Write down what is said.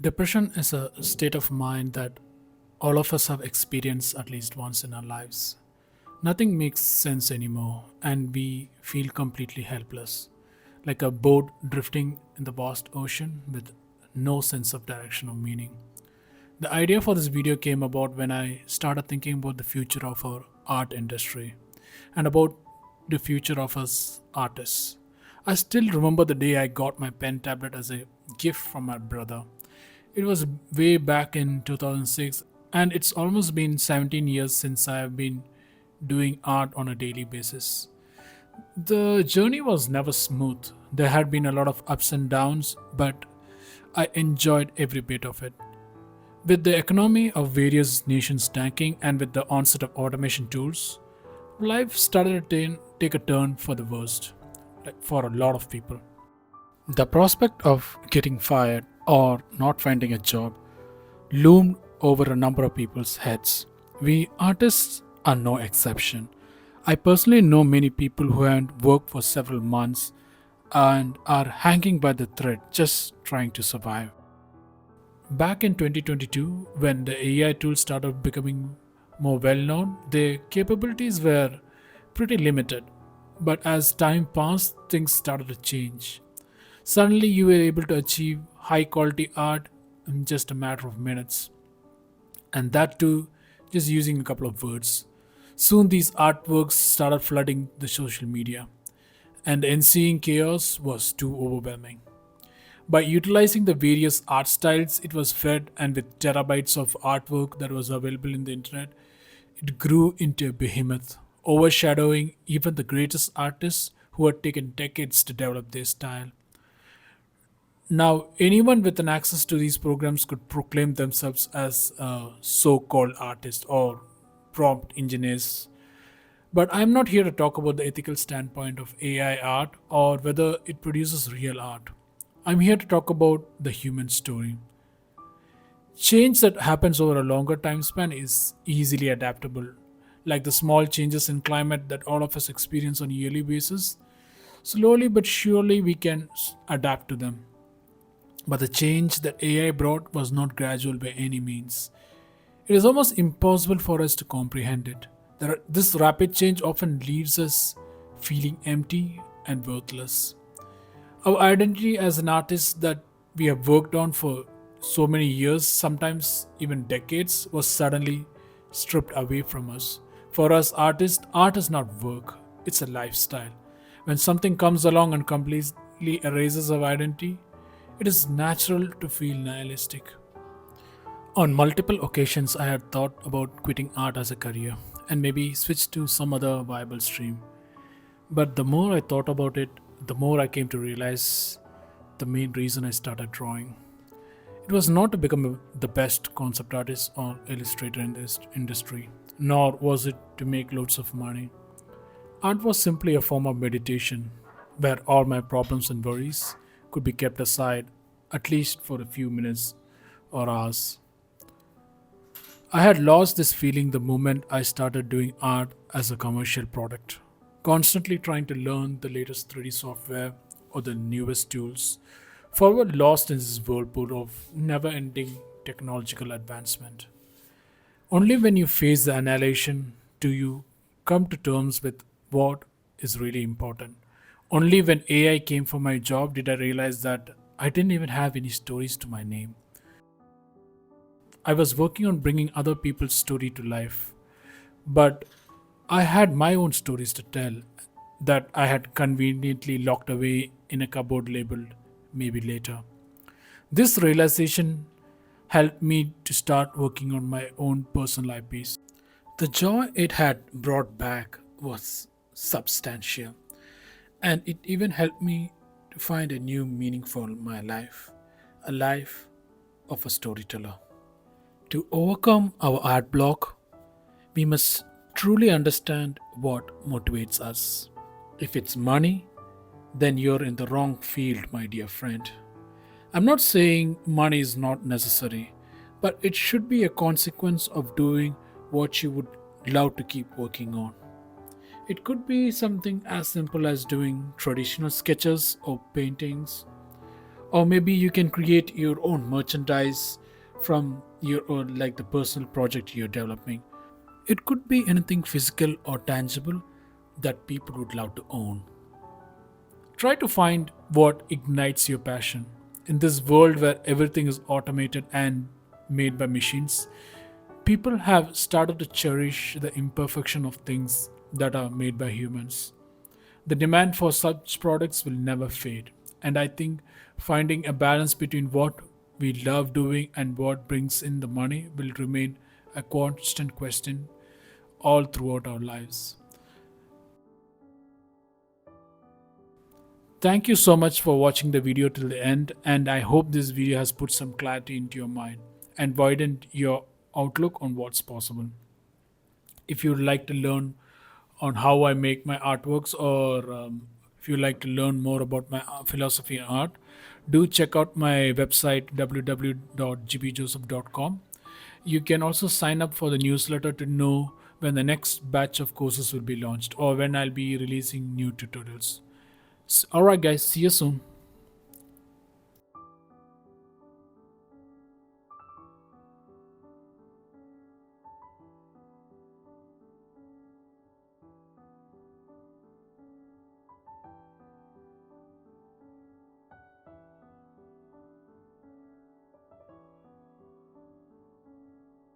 Depression is a state of mind that all of us have experienced at least once in our lives. Nothing makes sense anymore, and we feel completely helpless, like a boat drifting in the vast ocean with no sense of direction or meaning. The idea for this video came about when I started thinking about the future of our art industry and about the future of us artists. I still remember the day I got my pen tablet as a gift from my brother. It was way back in 2006, and it's almost been 17 years since I have been doing art on a daily basis. The journey was never smooth. There had been a lot of ups and downs, but I enjoyed every bit of it. With the economy of various nations tanking and with the onset of automation tools, life started to take a turn for the worst, like for a lot of people. The prospect of getting fired or not finding a job loomed over a number of people's heads. We artists are no exception. I personally know many people who haven't worked for several months and are hanging by the thread just trying to survive. Back in 2022, when the AI tools started becoming more well known, their capabilities were pretty limited. But as time passed, things started to change. Suddenly, you were able to achieve high quality art in just a matter of minutes, and that too, just using a couple of words. Soon, these artworks started flooding the social media, and the ensuing chaos was too overwhelming. By utilizing the various art styles it was fed, and with terabytes of artwork that was available in the internet, it grew into a behemoth, overshadowing even the greatest artists who had taken decades to develop their style. Now, anyone with an access to these programs could proclaim themselves as so called artists or prompt engineers. But I'm not here to talk about the ethical standpoint of AI art or whether it produces real art. I'm here to talk about the human story. Change that happens over a longer time span is easily adaptable, like the small changes in climate that all of us experience on a yearly basis. Slowly but surely, we can adapt to them. But the change that AI brought was not gradual by any means. It is almost impossible for us to comprehend it. This rapid change often leaves us feeling empty and worthless. Our identity as an artist that we have worked on for so many years, sometimes even decades, was suddenly stripped away from us. For us artists, art is not work, it's a lifestyle. When something comes along and completely erases our identity, it is natural to feel nihilistic. On multiple occasions, I had thought about quitting art as a career and maybe switch to some other viable stream. But the more I thought about it, the more I came to realize the main reason I started drawing. It was not to become the best concept artist or illustrator in this industry, nor was it to make loads of money. Art was simply a form of meditation where all my problems and worries could be kept aside, at least for a few minutes or hours. I had lost this feeling the moment I started doing art as a commercial product, constantly trying to learn the latest 3D software or the newest tools, forever lost in this whirlpool of never ending technological advancement. Only when you face the annihilation do you come to terms with what is really important. Only when AI came for my job did I realize that I didn't even have any stories to my name. I was working on bringing other people's story to life, but I had my own stories to tell that I had conveniently locked away in a cupboard labeled maybe later. This realization helped me to start working on my own personal IPs. The joy it had brought back was substantial, and it even helped me to find a new meaning for my life, a life of a storyteller. To overcome our art block, we must truly understand what motivates us. If it's money, then you're in the wrong field, my dear friend. I'm not saying money is not necessary, but it should be a consequence of doing what you would love to keep working on. It could be something as simple as doing traditional sketches or paintings, Or maybe you can create your own merchandise from your own, like the personal project you're developing. It could be anything physical or tangible that people would love to own. Try to find what ignites your passion. In this world where everything is automated and made by machines, people have started to cherish the imperfection of things that are made by humans. The demand for such products will never fade. And I think finding a balance between what we love doing and what brings in the money will remain a constant question all throughout our lives. Thank you so much for watching the video till the end, and I hope this video has put some clarity into your mind and widened your outlook on what's possible. If you'd like to learn on how I make my artworks, or if you like to learn more about my philosophy in art, do check out my website www.gbjoseph.com. You can also sign up for the newsletter to know when the next batch of courses will be launched or when I'll be releasing new tutorials. Alright, guys, see you soon.